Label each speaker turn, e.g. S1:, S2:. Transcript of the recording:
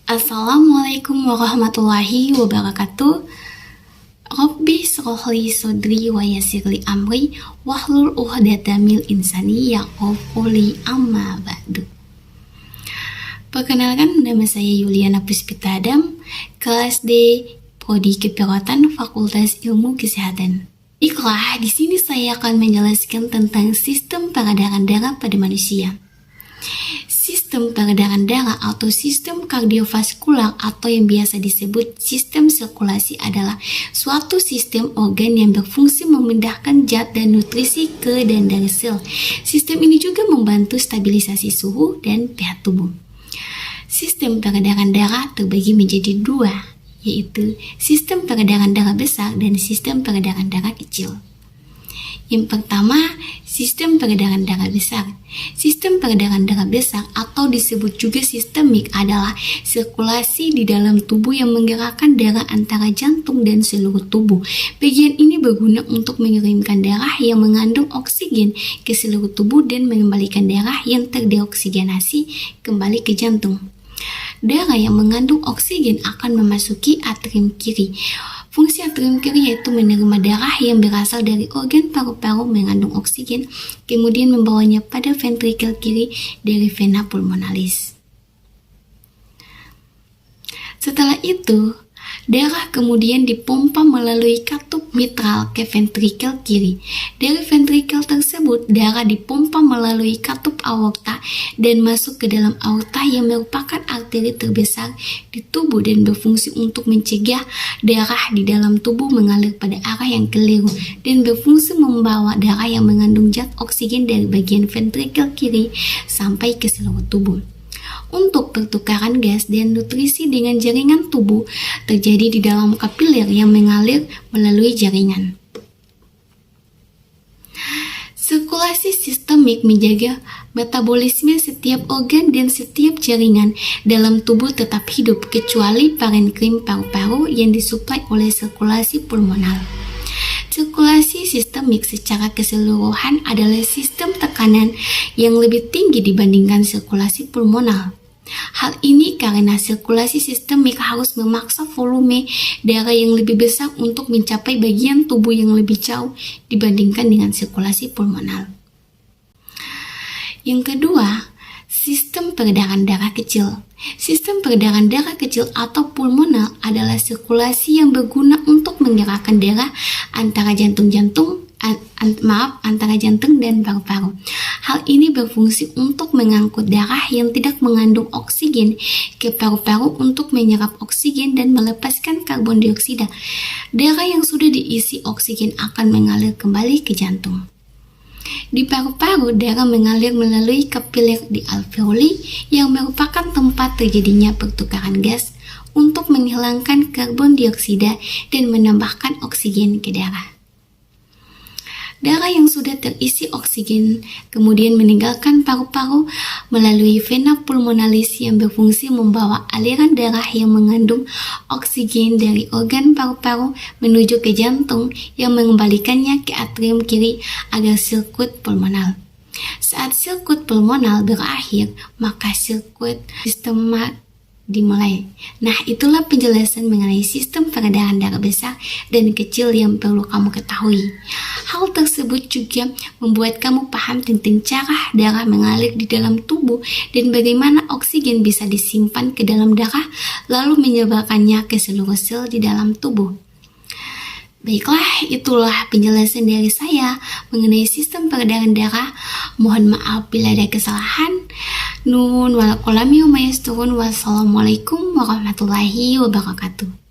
S1: Assalamualaikum warahmatullahi wabarakatuh. Rabbi shrah li sadri wa yassir li amri wahlul 'uqdatam min lisani yafqahu qawli, amma ba'du. Perkenalkan, nama saya Yuliana Puspita Adam, kelas D, Prodi Keperawatan Fakultas Ilmu Kesehatan. Baiklah, di sini saya akan menjelaskan tentang sistem peredaran darah pada manusia. Sistem peredaran darah atau sistem kardiovaskular atau yang biasa disebut sistem sirkulasi adalah suatu sistem organ yang berfungsi memindahkan zat dan nutrisi ke dan dari sel. Sistem ini juga membantu stabilisasi suhu dan pH tubuh. Sistem peredaran darah terbagi menjadi dua, yaitu sistem peredaran darah besar dan sistem peredaran darah kecil. Yang pertama, sistem peredaran darah besar. Sistem peredaran darah besar atau disebut juga sistemik adalah sirkulasi di dalam tubuh yang menggerakkan darah antara jantung dan seluruh tubuh. Bagian ini berguna untuk mengirimkan darah yang mengandung oksigen ke seluruh tubuh dan mengembalikan darah yang terdeoksigenasi kembali ke jantung. Darah yang mengandung oksigen akan memasuki atrium kiri. Fungsi atrium kiri yaitu menerima darah yang berasal dari organ paru-paru mengandung oksigen, kemudian membawanya pada ventrikel kiri dari vena pulmonalis. Setelah itu, darah kemudian dipompa melalui katup mitral ke ventrikel kiri. Dari ventrikel tersebut, darah dipompa melalui katup aorta dan masuk ke dalam aorta yang merupakan arteri terbesar di tubuh dan berfungsi untuk mencegah darah di dalam tubuh mengalir pada arah yang keliru dan berfungsi membawa darah yang mengandung zat oksigen dari bagian ventrikel kiri sampai ke seluruh tubuh. Untuk pertukaran gas dan nutrisi dengan jaringan tubuh terjadi di dalam kapiler yang mengalir melalui jaringan. Sirkulasi sistemik menjaga metabolisme setiap organ dan setiap jaringan dalam tubuh tetap hidup kecuali parenkrim paru-paru yang disuplai oleh sirkulasi pulmonal. Sirkulasi sistemik secara keseluruhan adalah sistem tekanan yang lebih tinggi dibandingkan sirkulasi pulmonal. Hal ini karena sirkulasi sistemik harus memaksa volume darah yang lebih besar untuk mencapai bagian tubuh yang lebih jauh dibandingkan dengan sirkulasi pulmonal. Yang kedua, sistem peredaran darah kecil. Sistem peredaran darah kecil atau pulmonal adalah sirkulasi yang berguna untuk menggerakkan darah antara jantung dan paru-paru. Hal ini berfungsi untuk mengangkut darah yang tidak mengandung oksigen ke paru-paru untuk menyerap oksigen dan melepaskan karbon dioksida. Darah yang sudah diisi oksigen akan mengalir kembali ke jantung. Di paru-paru, darah mengalir melalui kapiler di alveoli yang merupakan tempat terjadinya pertukaran gas untuk menghilangkan karbon dioksida dan menambahkan oksigen ke darah. Darah yang sudah terisi oksigen kemudian meninggalkan paru-paru melalui vena pulmonalis yang berfungsi membawa aliran darah yang mengandung oksigen dari organ paru-paru menuju ke jantung yang mengembalikannya ke atrium kiri agar sirkuit pulmonal. Saat sirkuit pulmonal berakhir, maka sirkuit sistemat dimulai. Nah, itulah penjelasan mengenai sistem peredaran darah besar dan kecil yang perlu kamu ketahui. Hal tersebut juga membuat kamu paham tentang cara darah mengalir di dalam tubuh dan bagaimana oksigen bisa disimpan ke dalam darah lalu menyebarkannya ke seluruh sel di dalam tubuh. Baiklah, itulah penjelasan dari saya mengenai sistem peredaran darah. Mohon maaf bila ada kesalahan. Nun wal qalami wa ma yasturun. Wassalamualaikum warahmatullahi wabarakatuh.